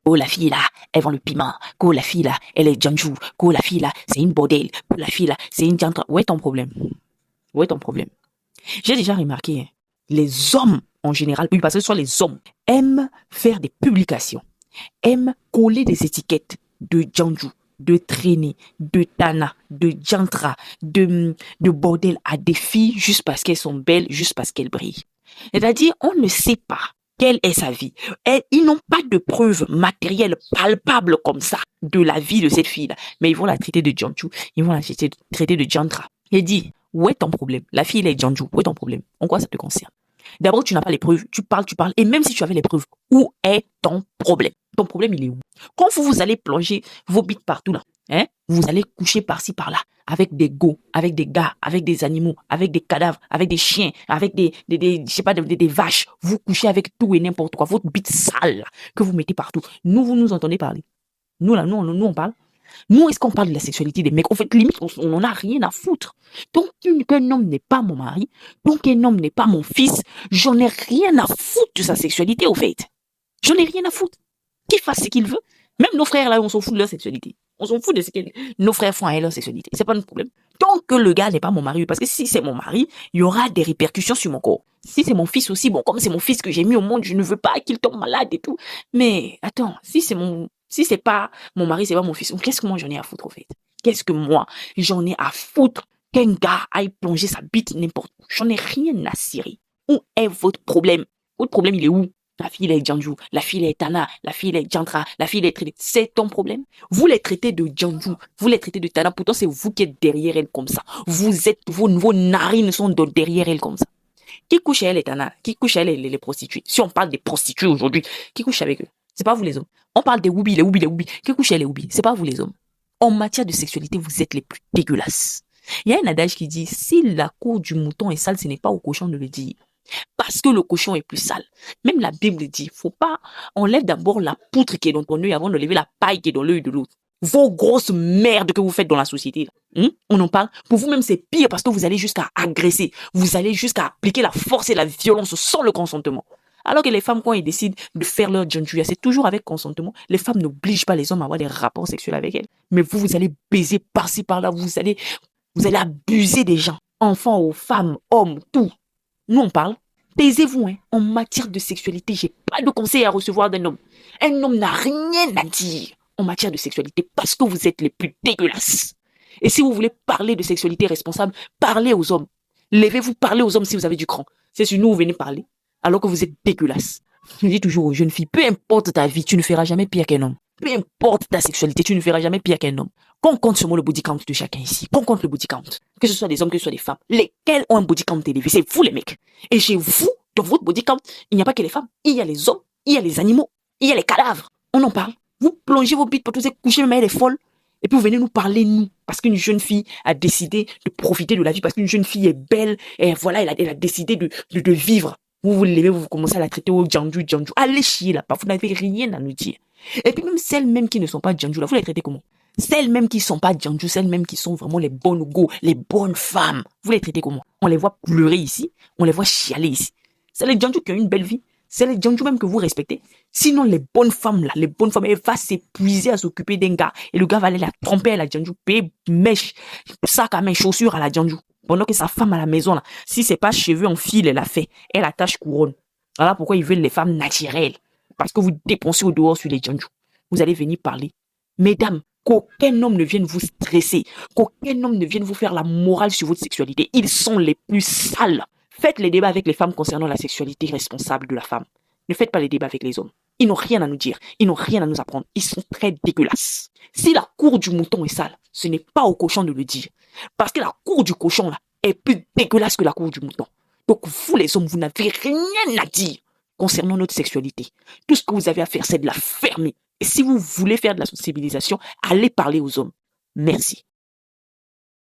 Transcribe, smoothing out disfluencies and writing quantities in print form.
Oh, la fille là, elle vend le piment. Oh, la fille là, elle est Janju. Oh, la fille là, c'est une bordel. Oh, la fille là, c'est une jantra. Où est ton problème? Où est ton problème? J'ai déjà remarqué, hein, les hommes en général, oui, parce que ce sont les hommes, aiment faire des publications, aiment coller des étiquettes de Janju, de traînée, de tana, de jantra, de bordel à des filles juste parce qu'elles sont belles, juste parce qu'elles brillent. C'est-à-dire, on ne sait pas quelle est sa vie. Et ils n'ont pas de preuves matérielles palpables comme ça de la vie de cette fille-là. Mais ils vont la traiter de Janju, ils vont la traiter de jantra. Il dit, où est ton problème? La fille, elle est Janju, où est ton problème? En quoi ça te concerne? D'abord, tu n'as pas les preuves, tu parles, et même si tu avais les preuves, où est ton problème? Ton problème, il est où? Quand vous allez plonger vos bites partout là, hein, vous allez coucher par-ci, par-là, avec des go, avec des gars, avec des animaux, avec des cadavres, avec des chiens, avec je sais pas, des vaches. Vous couchez avec tout et n'importe quoi, votre bite sale là, que vous mettez partout. Nous, vous nous entendez parler? Nous là, nous on parle. Nous, est-ce qu'on parle de la sexualité des mecs? En fait, limite, on n'en a rien à foutre. Tant qu'un homme n'est pas mon mari, tant qu'un homme n'est pas mon fils, j'en ai rien à foutre de sa sexualité, au fait. J'en ai rien à foutre. Qu'il fasse ce qu'il veut. Même nos frères, là, on s'en fout de leur sexualité. On s'en fout de ce que nos frères font à leur sexualité. C'est pas notre problème. Tant que le gars n'est pas mon mari, parce que si c'est mon mari, il y aura des répercussions sur mon corps. Si c'est mon fils aussi, bon, comme c'est mon fils que j'ai mis au monde, je ne veux pas qu'il tombe malade et tout. Mais, attends, si c'est pas mon mari, c'est pas mon fils, qu'est-ce que moi j'en ai à foutre, au fait? Qu'est-ce que moi j'en ai à foutre qu'un gars aille plonger sa bite n'importe où? J'en ai rien à cirer. Où est votre problème? Votre problème, il est où? La fille, elle est Janju, la fille, elle est Tana, la fille, elle est Jantra, la fille, elle est traitée. C'est ton problème. Vous les traitez de Janju, vous les traitez de Tana, pourtant c'est vous qui êtes derrière elle comme ça. Vos narines sont derrière elle comme ça. Qui couche à elle, les Tana? Qui couche à elle, les prostituées? Si on parle des prostituées aujourd'hui, qui couche avec eux? C'est pas vous les hommes. On parle des Woubi, les Woubi, les Woubi. Qui couche à les Woubi? C'est pas vous les hommes. En matière de sexualité, vous êtes les plus dégueulasses. Il y a un adage qui dit, si la cour du mouton est sale, ce n'est pas au cochon de le dire. Parce que le cochon est plus sale. Même la Bible dit, faut pas, enlève d'abord la poutre qui est dans ton œil avant de lever la paille qui est dans l'œil de l'autre. Vos grosses merdes que vous faites dans la société. On en parle. Pour vous-même, c'est pire parce que vous allez jusqu'à agresser. Vous allez jusqu'à appliquer la force et la violence sans le consentement. Alors que les femmes, quand elles décident de faire leur janjuya, c'est toujours avec consentement. Les femmes n'obligent pas les hommes à avoir des rapports sexuels avec elles. Mais vous allez baiser par-ci, par-là. Vous allez abuser des gens. Enfants ou femmes, hommes, tout. Nous, on parle. Taisez-vous, hein. En matière de sexualité, j'ai pas de conseil à recevoir d'un homme. Un homme n'a rien à dire en matière de sexualité parce que vous êtes les plus dégueulasses. Et si vous voulez parler de sexualité responsable, parlez aux hommes. Levez-vous, parlez aux hommes si vous avez du cran. C'est sur nous vous venez parler, alors que vous êtes dégueulasses. Je dis toujours aux jeunes filles, peu importe ta vie, tu ne feras jamais pire qu'un homme. Peu importe ta sexualité, tu ne feras jamais pire qu'un homme. Qu'on compte sur moi le body count de chacun ici. Qu'on compte le body count. Que ce soit des hommes, que ce soit des femmes. Lesquels ont un body count élevé? C'est vous les mecs. Et chez vous, dans votre body count, il n'y a pas que les femmes. Il y a les hommes, il y a les animaux, il y a les cadavres. On en parle. Vous plongez vos bites pour tous ces coucher, mais elle est folle. Et puis vous venez nous parler, nous. Parce qu'une jeune fille a décidé de profiter de la vie. Parce qu'une jeune fille est belle. Et voilà, elle a décidé de vivre. Vous l'aimez, vous commencez à la traiter au Janju. Allez chier là-bas. Vous n'avez rien à nous dire. Et puis même celles même qui ne sont pas Janju là, vous les traitez comment? Celles même qui sont pas Janju, celles même qui sont vraiment les bonnes go, les bonnes femmes, vous les traitez comment? On les voit pleurer ici, on les voit chialer ici. C'est les Janju qui ont une belle vie. C'est les Janju même que vous respectez. Sinon, les bonnes femmes là, elles vont s'épuiser à s'occuper d'un gars. Et le gars va aller la tromper à la Janju, payer mèche, sac à main, chaussures à la Janju. Pendant que sa femme à la maison là, si c'est pas cheveux en fil, elle a fait. Elle attache couronne. Voilà pourquoi ils veulent les femmes naturelles. Parce que vous dépensez au dehors sur les Janju. Vous allez venir parler. Mesdames, qu'aucun homme ne vienne vous stresser. Qu'aucun homme ne vienne vous faire la morale sur votre sexualité. Ils sont les plus sales. Faites les débats avec les femmes concernant la sexualité responsable de la femme. Ne faites pas les débats avec les hommes. Ils n'ont rien à nous dire. Ils n'ont rien à nous apprendre. Ils sont très dégueulasses. Si la cour du mouton est sale, ce n'est pas au cochon de le dire. Parce que la cour du cochon là est plus dégueulasse que la cour du mouton. Donc vous les hommes, vous n'avez rien à dire concernant notre sexualité. Tout ce que vous avez à faire, c'est de la fermer. Et si vous voulez faire de la sensibilisation, allez parler aux hommes. Merci.